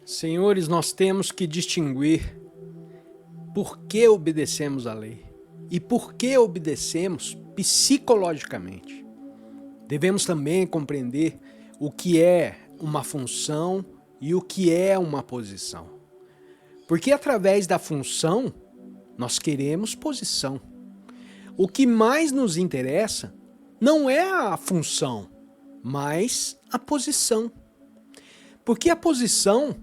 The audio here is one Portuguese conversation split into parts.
Senhores, nós temos que distinguir por que obedecemos à lei e por que obedecemos psicologicamente. Devemos também compreender o que é uma função e o que é uma posição. Porque através da função, nós queremos posição. O que mais nos interessa não é a função, mas a posição. Porque a posição,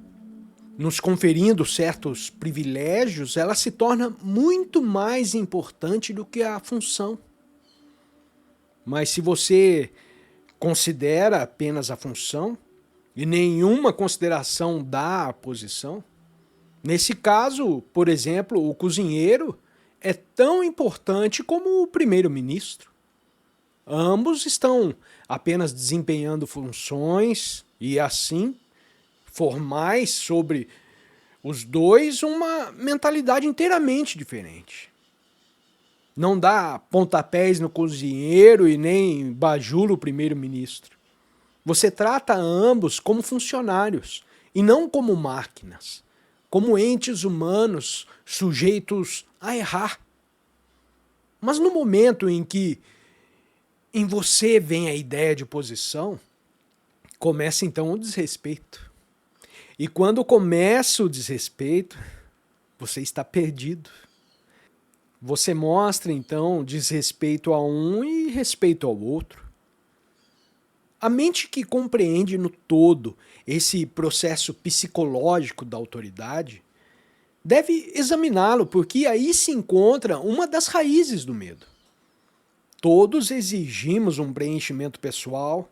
nos conferindo certos privilégios, ela se torna muito mais importante do que a função. Mas se você considera apenas a função e nenhuma consideração dá à posição, nesse caso, por exemplo, o cozinheiro é tão importante como o primeiro-ministro. Ambos estão apenas desempenhando funções e, assim, formais sobre os dois uma mentalidade inteiramente diferente. Não dá pontapés no cozinheiro e nem bajula o primeiro-ministro. Você trata ambos como funcionários e não como máquinas, como entes humanos sujeitos a errar. Mas no momento em que em você vem a ideia de posição, começa então o desrespeito. E quando começa o desrespeito, você está perdido. Você mostra então desrespeito a um e respeito ao outro. A mente que compreende no todo esse processo psicológico da autoridade deve examiná-lo, porque aí se encontra uma das raízes do medo. Todos exigimos um preenchimento pessoal,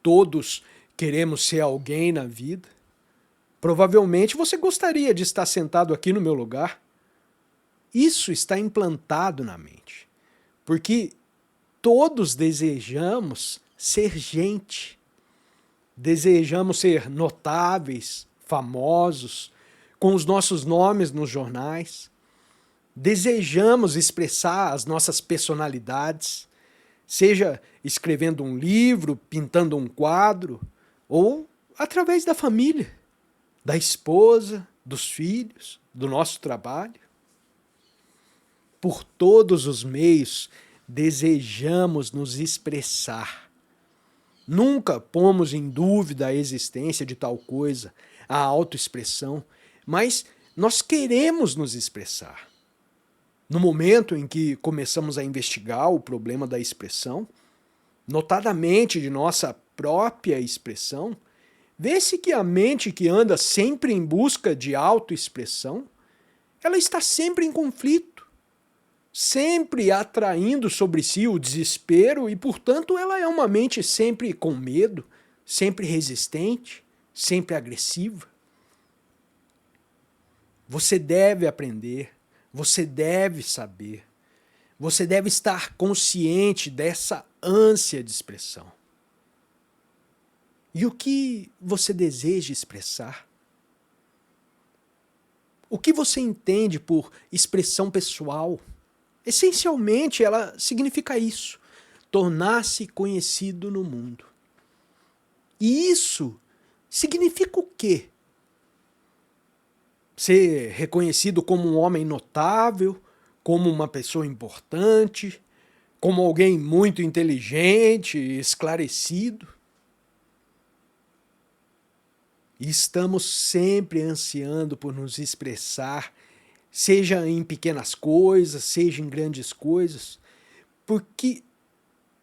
todos queremos ser alguém na vida. Provavelmente você gostaria de estar sentado aqui no meu lugar. Isso está implantado na mente, porque todos desejamos ser gente. Desejamos ser notáveis, famosos, com os nossos nomes nos jornais. Desejamos expressar as nossas personalidades, seja escrevendo um livro, pintando um quadro, ou através da família, da esposa, dos filhos, do nosso trabalho. Por todos os meios, desejamos nos expressar. Nunca pomos em dúvida a existência de tal coisa, a autoexpressão, mas nós queremos nos expressar. No momento em que começamos a investigar o problema da expressão, notadamente de nossa própria expressão, vê-se que a mente que anda sempre em busca de autoexpressão, ela está sempre em conflito, sempre atraindo sobre si o desespero e, portanto, ela é uma mente sempre com medo, sempre resistente, sempre agressiva. Você deve aprender, você deve saber, você deve estar consciente dessa ânsia de expressão. E o que você deseja expressar? O que você entende por expressão pessoal? Essencialmente, ela significa isso: tornar-se conhecido no mundo. E isso significa o quê? Ser reconhecido como um homem notável, como uma pessoa importante, como alguém muito inteligente, esclarecido. E estamos sempre ansiando por nos expressar, seja em pequenas coisas, seja em grandes coisas, porque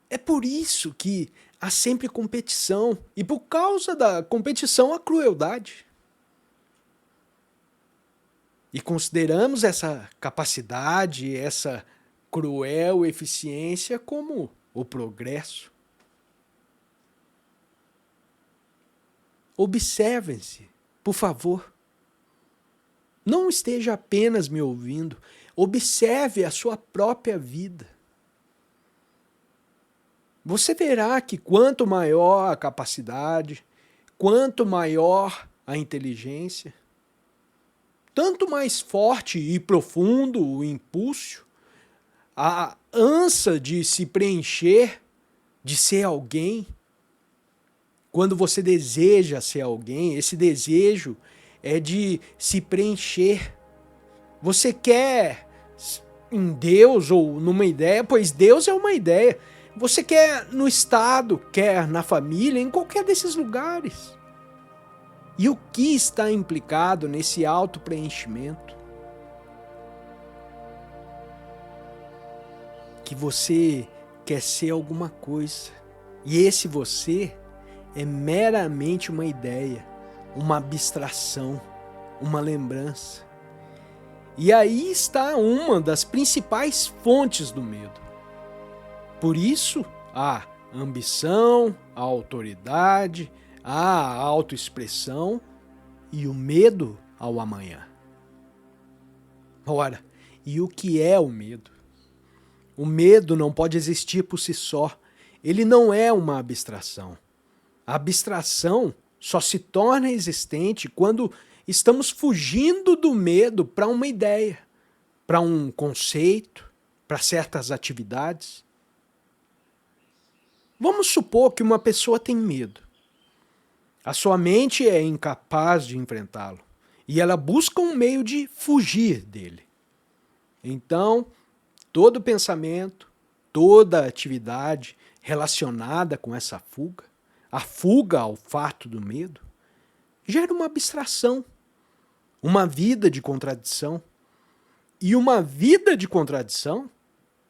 é por isso que há sempre competição, e por causa da competição há crueldade. E consideramos essa capacidade, essa cruel eficiência como o progresso. Observem-se, por favor. Não esteja apenas me ouvindo, observe a sua própria vida. Você verá que quanto maior a capacidade, quanto maior a inteligência, tanto mais forte e profundo o impulso, a ânsia de se preencher, de ser alguém. Quando você deseja ser alguém, esse desejo é de se preencher. Você quer em Deus ou numa ideia, pois Deus é uma ideia. Você quer no Estado, quer na família, em qualquer desses lugares. E o que está implicado nesse auto-preenchimento? Que você quer ser alguma coisa. E esse você é meramente uma ideia, uma abstração, uma lembrança. E aí está uma das principais fontes do medo. Por isso, a ambição, a autoridade, a autoexpressão e o medo ao amanhã. Ora, e o que é o medo? O medo não pode existir por si só. Ele não é uma abstração. A abstração só se torna existente quando estamos fugindo do medo para uma ideia, para um conceito, para certas atividades. Vamos supor que uma pessoa tem medo. A sua mente é incapaz de enfrentá-lo e ela busca um meio de fugir dele. Então, todo pensamento, toda atividade relacionada com essa fuga, a fuga ao fato do medo, gera uma abstração, uma vida de contradição. E uma vida de contradição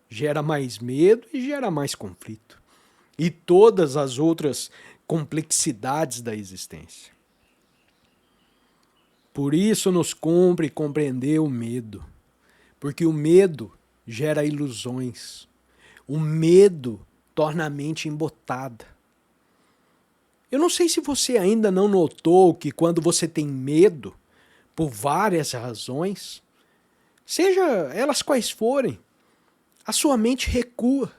gera mais medo e gera mais conflito. E todas as outras complexidades da existência. Por isso nos cumpre compreender o medo, porque o medo gera ilusões. O medo torna a mente embotada. Eu não sei se você ainda não notou que quando você tem medo, por várias razões, seja elas quais forem, a sua mente recua,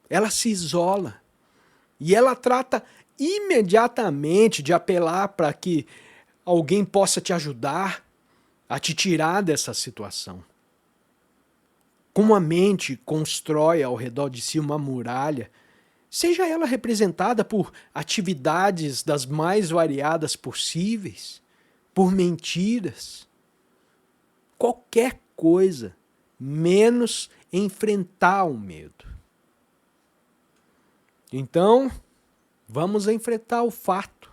ela se isola e ela trata imediatamente de apelar para que alguém possa te ajudar a te tirar dessa situação. Como a mente constrói ao redor de si uma muralha, seja ela representada por atividades das mais variadas possíveis, por mentiras, qualquer coisa, menos enfrentar o medo. Então, vamos enfrentar o fato.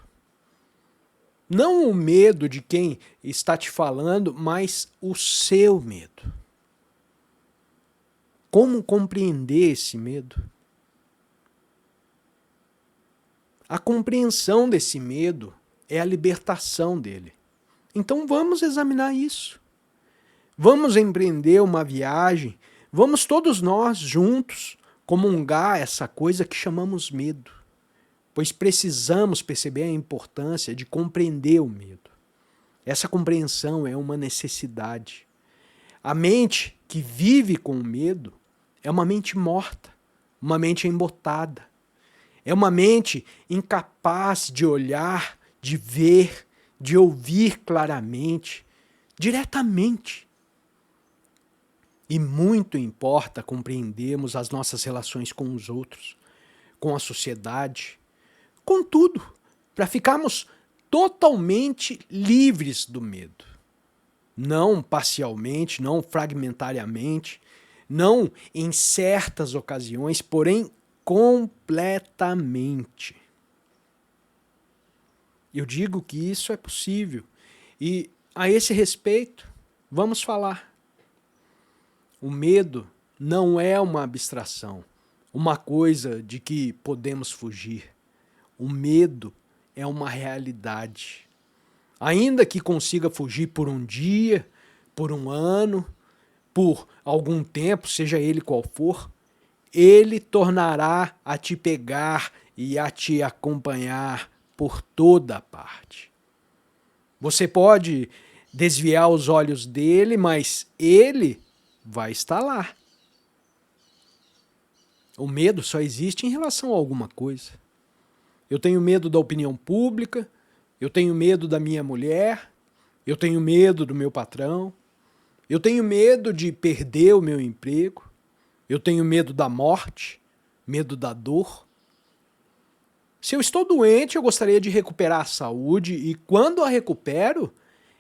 Não o medo de quem está te falando, mas o seu medo. Como compreender esse medo? A compreensão desse medo é a libertação dele. Então vamos examinar isso. Vamos empreender uma viagem, vamos todos nós juntos comungar essa coisa que chamamos medo, pois precisamos perceber a importância de compreender o medo. Essa compreensão é uma necessidade. A mente que vive com o medo é uma mente morta, uma mente embotada. É uma mente incapaz de olhar, de ver, de ouvir claramente, diretamente. E muito importa compreendermos as nossas relações com os outros, com a sociedade, com tudo, para ficarmos totalmente livres do medo. Não parcialmente, não fragmentariamente, não em certas ocasiões, porém completamente. Eu digo que isso é possível e a esse respeito vamos falar. O medo não é uma abstração, uma coisa de que podemos fugir. O medo é uma realidade. Ainda que consiga fugir por um dia, por um ano, por algum tempo, seja ele qual for, ele tornará a te pegar e a te acompanhar por toda a parte. Você pode desviar os olhos dele, mas ele vai estar lá. O medo só existe em relação a alguma coisa. Eu tenho medo da opinião pública, eu tenho medo da minha mulher, eu tenho medo do meu patrão, eu tenho medo de perder o meu emprego, eu tenho medo da morte, medo da dor. Se eu estou doente, eu gostaria de recuperar a saúde e quando a recupero,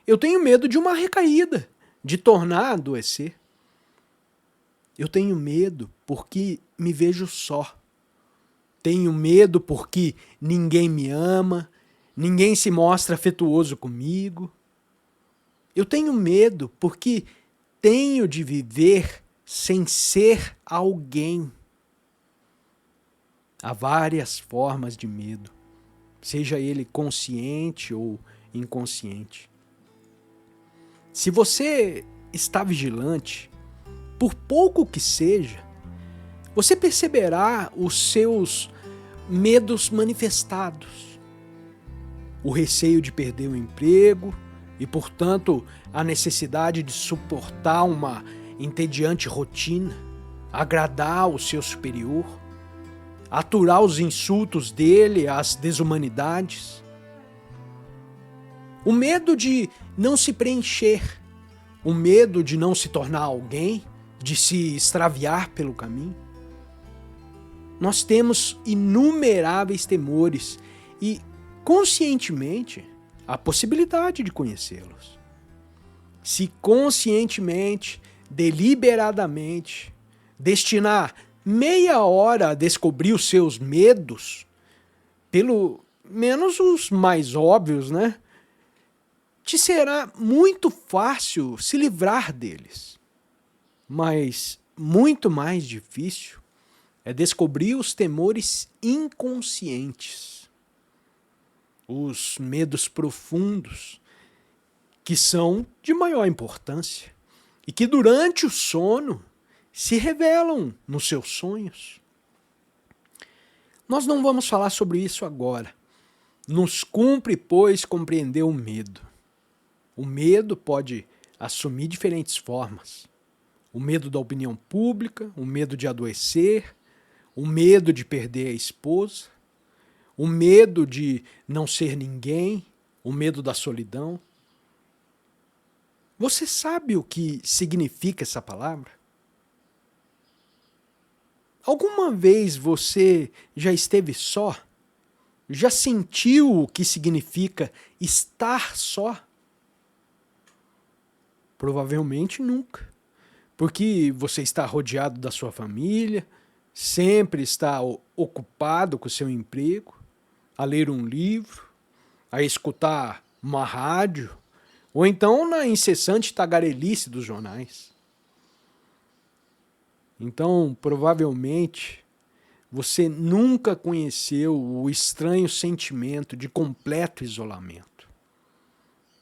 Eu tenho medo de uma recaída, de tornar a adoecer. Eu tenho medo porque me vejo só. Tenho medo porque ninguém me ama, ninguém se mostra afetuoso comigo. Eu tenho medo porque tenho de viver sem ser alguém. Há várias formas de medo, seja ele consciente ou inconsciente. Se você está vigilante, por pouco que seja, você perceberá os seus medos manifestados. O receio de perder o emprego e, portanto, a necessidade de suportar uma entediante rotina, agradar o seu superior, aturar os insultos dele, as desumanidades. O medo de não se preencher, o medo de não se tornar alguém, de se extraviar pelo caminho. Nós temos inumeráveis temores e, conscientemente, a possibilidade de conhecê-los. Se conscientemente, deliberadamente, destinar meia hora a descobrir os seus medos, pelo menos os mais óbvios, né? Te será muito fácil se livrar deles. Mas muito mais difícil é descobrir os temores inconscientes, os medos profundos, que são de maior importância e que durante o sono se revelam nos seus sonhos. Nós não vamos falar sobre isso agora. Nos cumpre, pois, compreender o medo. O medo pode assumir diferentes formas. O medo da opinião pública, o medo de adoecer, o medo de perder a esposa, o medo de não ser ninguém, o medo da solidão. Você sabe o que significa essa palavra? Alguma vez você já esteve só? Já sentiu o que significa estar só? Provavelmente nunca. Porque você está rodeado da sua família, sempre está ocupado com o seu emprego, a ler um livro, a escutar uma rádio, ou então na incessante tagarelice dos jornais. Então, provavelmente, você nunca conheceu o estranho sentimento de completo isolamento.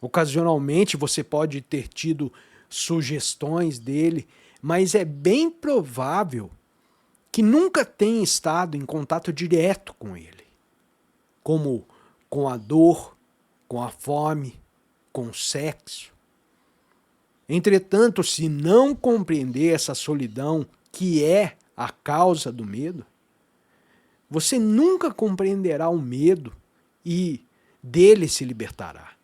Ocasionalmente você pode ter tido sugestões dele, mas é bem provável que nunca tenha estado em contato direto com ele, como com a dor, com a fome, com o sexo. Entretanto, se não compreender essa solidão que é a causa do medo, você nunca compreenderá o medo e dele se libertará.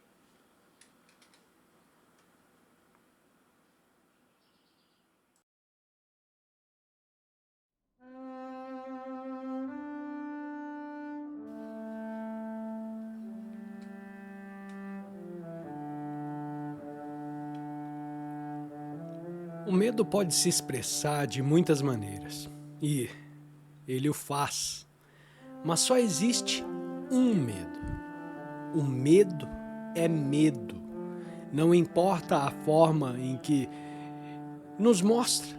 O medo pode se expressar de muitas maneiras, e ele o faz, mas só existe um medo. O medo é medo, não importa a forma em que nos mostra,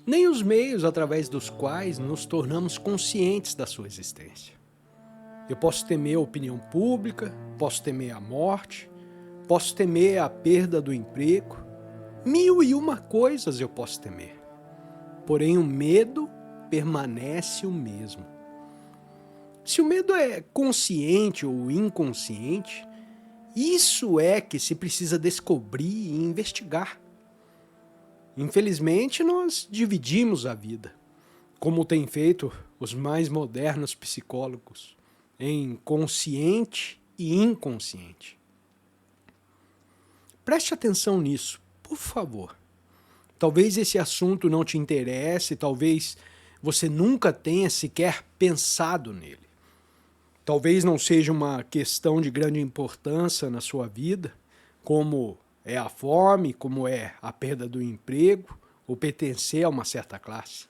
nem os meios através dos quais nos tornamos conscientes da sua existência. Eu posso temer a opinião pública, posso temer a morte, posso temer a perda do emprego, 1001 coisas eu posso temer. Porém, o medo permanece o mesmo. Se o medo é consciente ou inconsciente, isso é que se precisa descobrir e investigar. Infelizmente, nós dividimos a vida, como têm feito os mais modernos psicólogos, em consciente e inconsciente. Preste atenção nisso, por favor. Talvez esse assunto não te interesse, talvez você nunca tenha sequer pensado nele. Talvez não seja uma questão de grande importância na sua vida, como é a fome, como é a perda do emprego, ou pertencer a uma certa classe.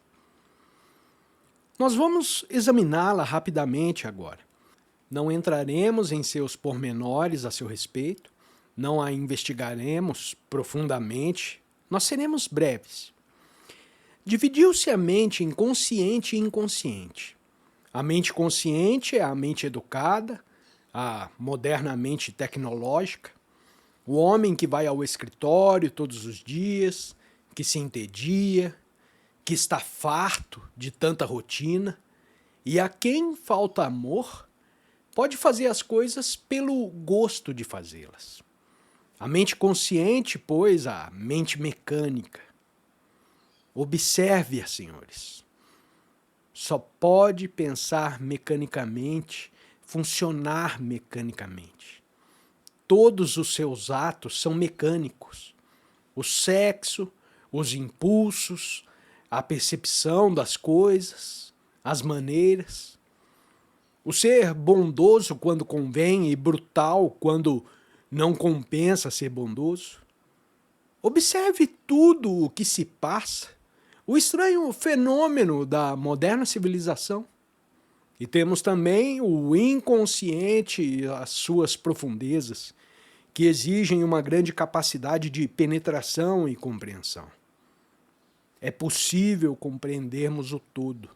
Nós vamos examiná-la rapidamente agora. Não entraremos em seus pormenores a seu respeito, não a investigaremos profundamente, nós seremos breves. Dividiu-se a mente em consciente e inconsciente. A mente consciente é a mente educada, a modernamente tecnológica, o homem que vai ao escritório todos os dias, que se entedia, que está farto de tanta rotina, e a quem falta amor, pode fazer as coisas pelo gosto de fazê-las. A mente consciente, pois, a mente mecânica. Observe-a, senhores. Só pode pensar mecanicamente, funcionar mecanicamente. Todos os seus atos são mecânicos. O sexo, os impulsos, a percepção das coisas, as maneiras. O ser bondoso quando convém e brutal quando não compensa ser bondoso. Observe tudo o que se passa, o estranho fenômeno da moderna civilização. E temos também o inconsciente e as suas profundezas, que exigem uma grande capacidade de penetração e compreensão. É possível compreendermos o todo,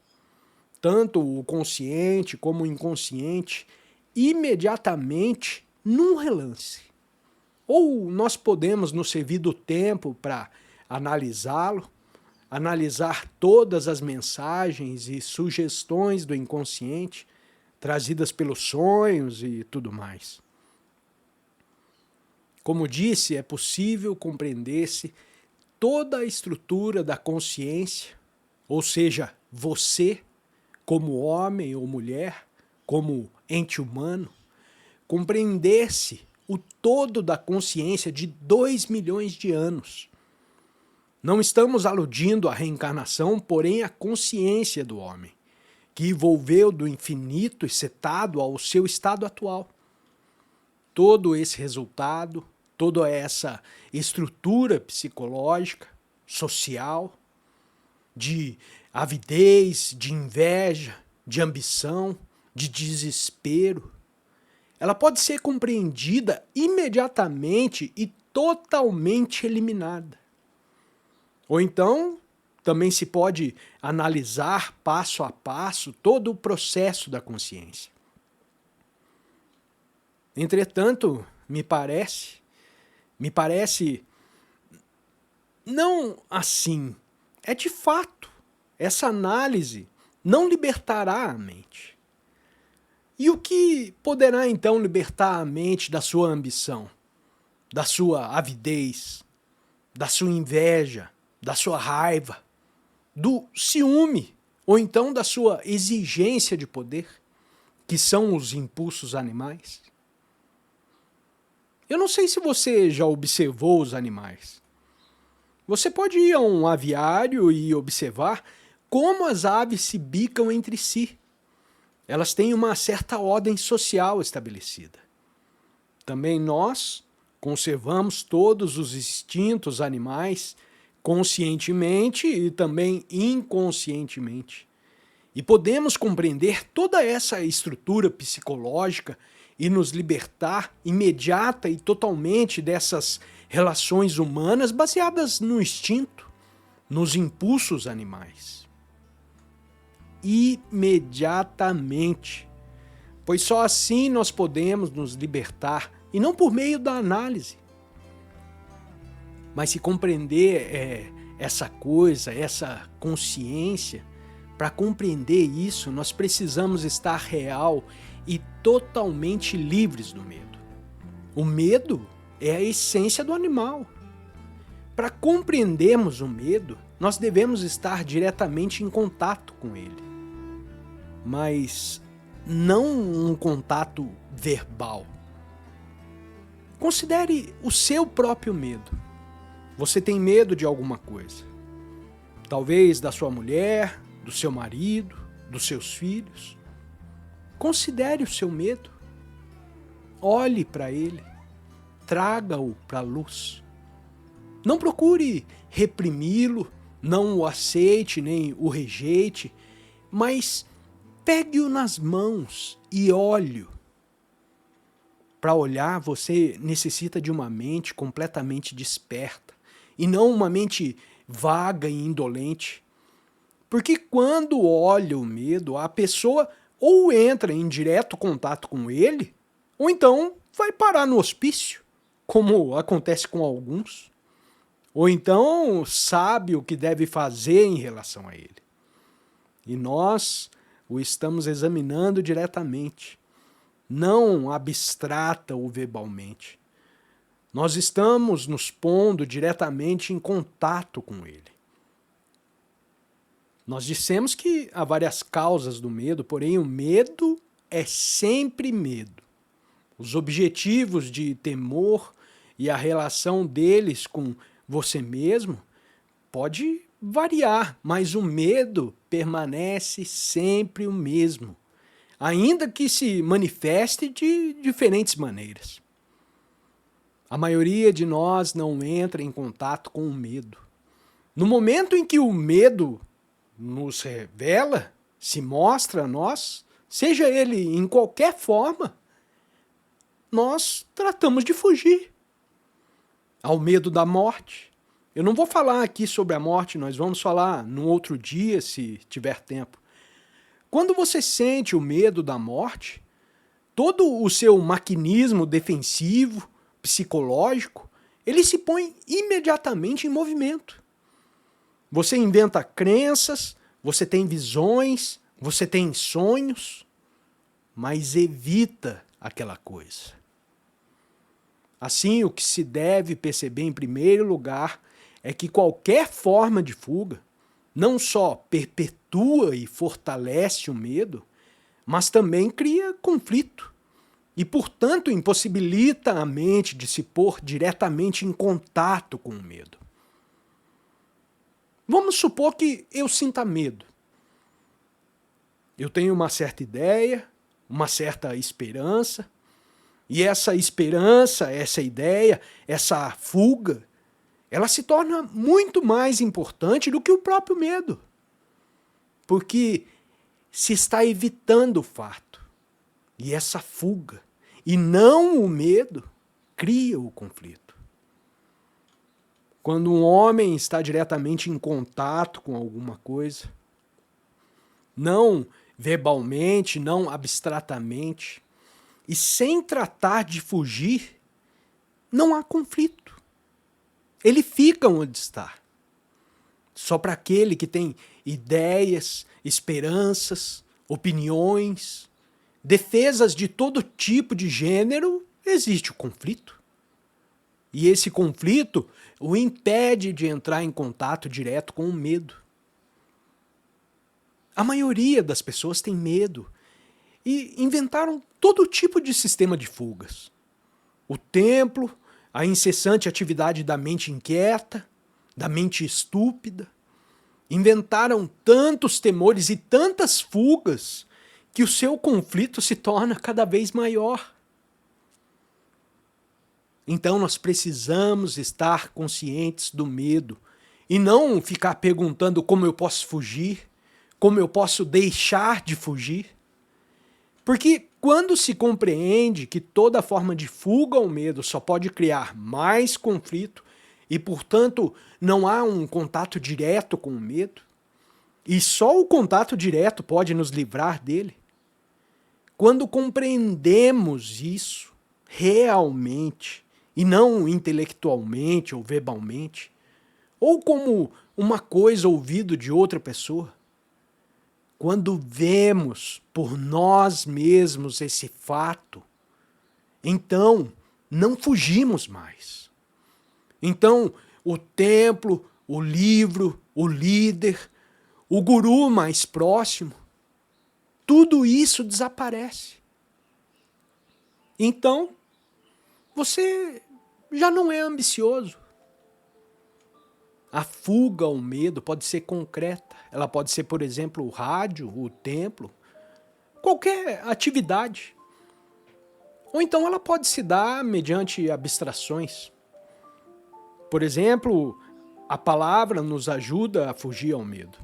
tanto o consciente como o inconsciente, imediatamente num relance. Ou nós podemos nos servir do tempo para analisá-lo, analisar todas as mensagens e sugestões do inconsciente, trazidas pelos sonhos e tudo mais. Como disse, é possível compreender-se toda a estrutura da consciência, ou seja, você, como homem ou mulher, como ente humano, compreender-se o todo da consciência de 2 milhões de anos. Não estamos aludindo à reencarnação, porém à consciência do homem, que evolveu do infinito e setado ao seu estado atual. Todo esse resultado, toda essa estrutura psicológica, social, de avidez, de inveja, de ambição, de desespero, ela pode ser compreendida imediatamente e totalmente eliminada. Ou então, também se pode analisar passo a passo todo o processo da consciência. Entretanto, me parece não assim. É de fato, essa análise não libertará a mente. E o que poderá então libertar a mente da sua ambição, da sua avidez, da sua inveja, da sua raiva, do ciúme, ou então da sua exigência de poder, que são os impulsos animais? Eu não sei se você já observou os animais. Você pode ir a um aviário e observar como as aves se bicam entre si. Elas têm uma certa ordem social estabelecida. Também nós conservamos todos os instintos animais conscientemente e também inconscientemente. E podemos compreender toda essa estrutura psicológica e nos libertar imediata e totalmente dessas relações humanas baseadas no instinto, nos impulsos animais. Imediatamente, pois só assim nós podemos nos libertar, e não por meio da análise. Mas se compreender essa coisa, essa consciência, para compreender isso, nós precisamos estar real e totalmente livres do medo. O medo é a essência do animal. Para compreendermos o medo, nós devemos estar diretamente em contato com ele. Mas não um contato verbal. Considere o seu próprio medo. Você tem medo de alguma coisa. Talvez da sua mulher, do seu marido, dos seus filhos. Considere o seu medo. Olhe para ele. traga-o para a luz. Não procure reprimi-lo, não o aceite nem o rejeite, mas pegue-o nas mãos e olhe-o. Para olhar, você necessita de uma mente completamente desperta, e não uma mente vaga e indolente. Porque quando olha o medo, a pessoa ou entra em direto contato com ele, ou então vai parar no hospício, como acontece com alguns. Ou então sabe o que deve fazer em relação a ele. E nós o estamos examinando diretamente, não abstrata ou verbalmente. Nós estamos nos pondo diretamente em contato com ele. Nós dissemos que há várias causas do medo, porém o medo é sempre medo. Os objetivos de temor e a relação deles com você mesmo pode variar, mas o medo permanece sempre o mesmo, ainda que se manifeste de diferentes maneiras. A maioria de nós não entra em contato com o medo. No momento em que o medo nos revela, se mostra a nós, seja ele em qualquer forma, nós tratamos de fugir ao medo da morte. Eu não vou falar aqui sobre a morte, nós vamos falar num outro dia, se tiver tempo. Quando você sente o medo da morte, todo o seu maquinismo defensivo, psicológico, ele se põe imediatamente em movimento. Você inventa crenças, você tem visões, você tem sonhos, mas evita aquela coisa. Assim, o que se deve perceber em primeiro lugar é que qualquer forma de fuga não só perpetua e fortalece o medo, mas também cria conflito e, portanto, impossibilita a mente de se pôr diretamente em contato com o medo. Vamos supor que eu sinta medo. Eu tenho uma certa ideia, uma certa esperança, e essa esperança, essa ideia, essa fuga, ela se torna muito mais importante do que o próprio medo. Porque se está evitando o fato. E essa fuga, e não o medo, cria o conflito. Quando um homem está diretamente em contato com alguma coisa, não verbalmente, não abstratamente, e sem tratar de fugir, não há conflito. Ele fica onde está. Só para aquele que tem ideias, esperanças, opiniões, defesas de todo tipo de gênero, existe o conflito. E esse conflito o impede de entrar em contato direto com o medo. A maioria das pessoas tem medo e inventaram todo tipo de sistema de fugas. O templo, a incessante atividade da mente inquieta, da mente estúpida. Inventaram tantos temores e tantas fugas que o seu conflito se torna cada vez maior. Então nós precisamos estar conscientes do medo e não ficar perguntando como eu posso fugir, como eu posso deixar de fugir. Porque quando se compreende que toda forma de fuga ao medo só pode criar mais conflito e, portanto, não há um contato direto com o medo, e só o contato direto pode nos livrar dele, quando compreendemos isso realmente, e não intelectualmente ou verbalmente, ou como uma coisa ouvida de outra pessoa, quando vemos por nós mesmos esse fato, então não fugimos mais. Então o templo, o livro, o líder, o guru mais próximo, tudo isso desaparece. Então você já não é ambicioso. A fuga ao medo pode ser concreta. Ela pode ser, por exemplo, o rádio, o templo, qualquer atividade. Ou então ela pode se dar mediante abstrações. Por exemplo, a palavra nos ajuda a fugir ao medo.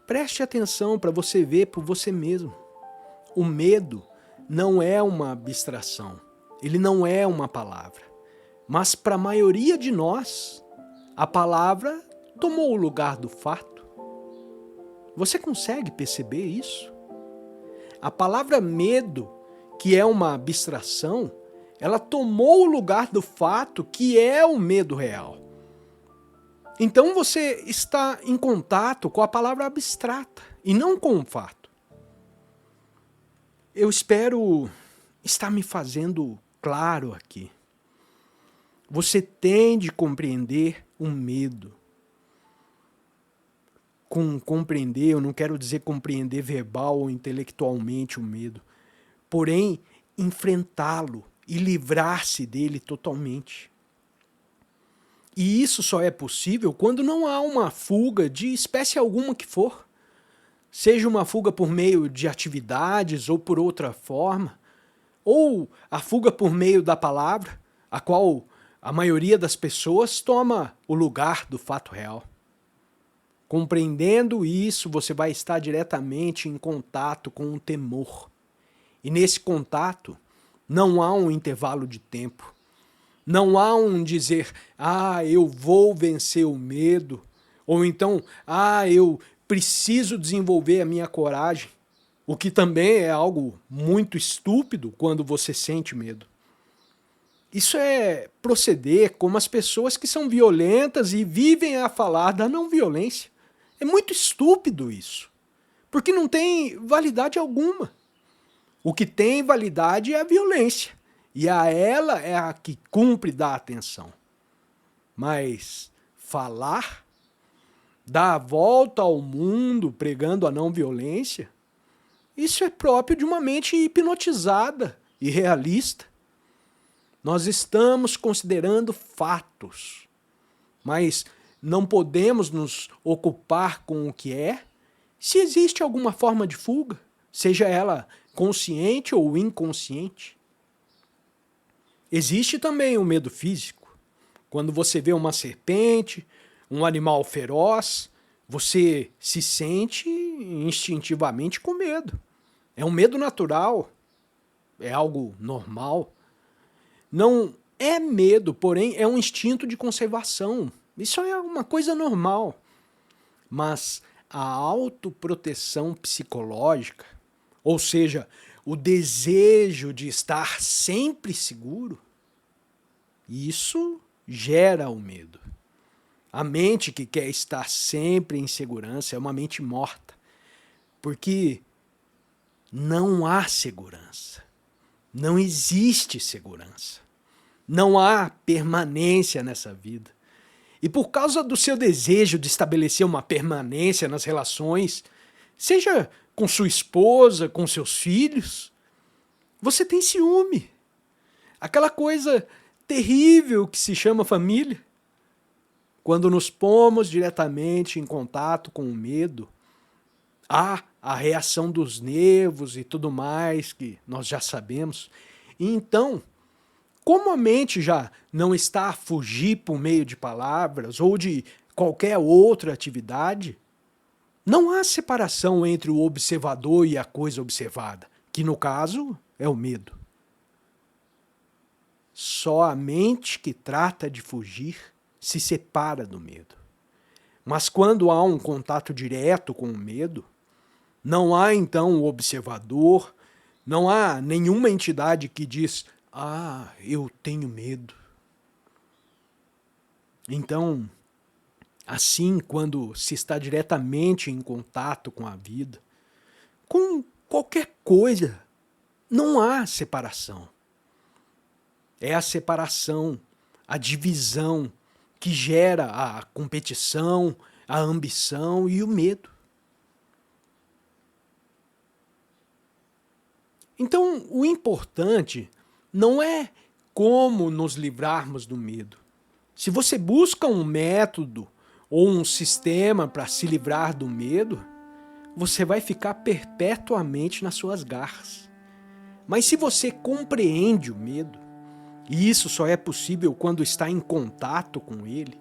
Preste atenção para você ver por você mesmo. O medo não é uma abstração, ele não é uma palavra. Mas para a maioria de nós, a palavra tomou o lugar do fato. Você consegue perceber isso? A palavra medo, que é uma abstração, ela tomou o lugar do fato que é o medo real. Então você está em contato com a palavra abstrata e não com o fato. Eu espero estar me fazendo claro aqui. Você tem de compreender o medo. Com compreender, eu não quero dizer compreender verbal ou intelectualmente o medo, porém enfrentá-lo e livrar-se dele totalmente. E isso só é possível quando não há uma fuga de espécie alguma que for. Seja uma fuga por meio de atividades ou por outra forma, ou a fuga por meio da palavra, a qual a maioria das pessoas toma o lugar do fato real. Compreendendo isso, você vai estar diretamente em contato com o temor. E nesse contato, não há um intervalo de tempo. Não há um dizer, eu vou vencer o medo, ou então, eu preciso desenvolver a minha coragem, o que também é algo muito estúpido quando você sente medo. Isso é proceder como as pessoas que são violentas e vivem a falar da não violência. É muito estúpido isso, porque não tem validade alguma. O que tem validade é a violência. E a ela é a que cumpre dar atenção. Mas falar, dar a volta ao mundo pregando a não violência, isso é próprio de uma mente hipnotizada e realista. Nós estamos considerando fatos, mas não podemos nos ocupar com o que é se existe alguma forma de fuga, seja ela consciente ou inconsciente. Existe também o medo físico. Quando você vê uma serpente, um animal feroz, você se sente instintivamente com medo. É um medo natural, é algo normal. Não é medo, porém é um instinto de conservação. Isso é uma coisa normal. Mas a autoproteção psicológica, ou seja, o desejo de estar sempre seguro, isso gera o medo. A mente que quer estar sempre em segurança é uma mente morta, porque não há segurança, não existe segurança, não há permanência nessa vida. E por causa do seu desejo de estabelecer uma permanência nas relações, seja com sua esposa, com seus filhos, você tem ciúme. Aquela coisa terrível que se chama família. Quando nos pomos diretamente em contato com o medo, há a reação dos nervos e tudo mais que nós já sabemos. E então, como a mente já não está a fugir por meio de palavras ou de qualquer outra atividade, não há separação entre o observador e a coisa observada, que no caso é o medo. Só a mente que trata de fugir se separa do medo. Mas quando há um contato direto com o medo, não há então o observador, não há nenhuma entidade que diz, eu tenho medo. Então, assim, quando se está diretamente em contato com a vida, com qualquer coisa, não há separação. É a separação, a divisão, que gera a competição, a ambição e o medo. Então, o importante não é como nos livrarmos do medo. Se você busca um método ou um sistema para se livrar do medo, você vai ficar perpetuamente nas suas garras. Mas se você compreende o medo, e isso só é possível quando está em contato com ele,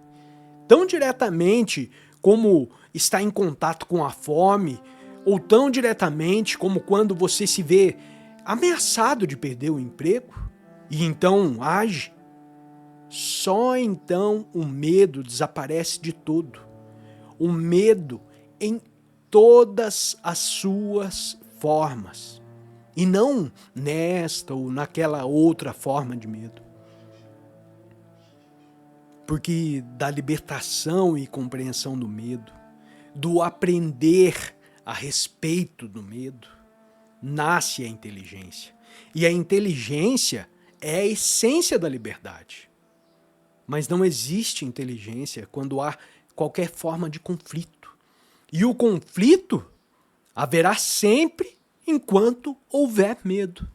tão diretamente como está em contato com a fome, ou tão diretamente como quando você se vê ameaçado de perder o emprego, e então age, só então o medo desaparece de todo. O medo em todas as suas formas. E não nesta ou naquela outra forma de medo. Porque da libertação e compreensão do medo, do aprender a respeito do medo, nasce a inteligência. E a inteligência é a essência da liberdade. Mas não existe inteligência quando há qualquer forma de conflito. E o conflito haverá sempre enquanto houver medo.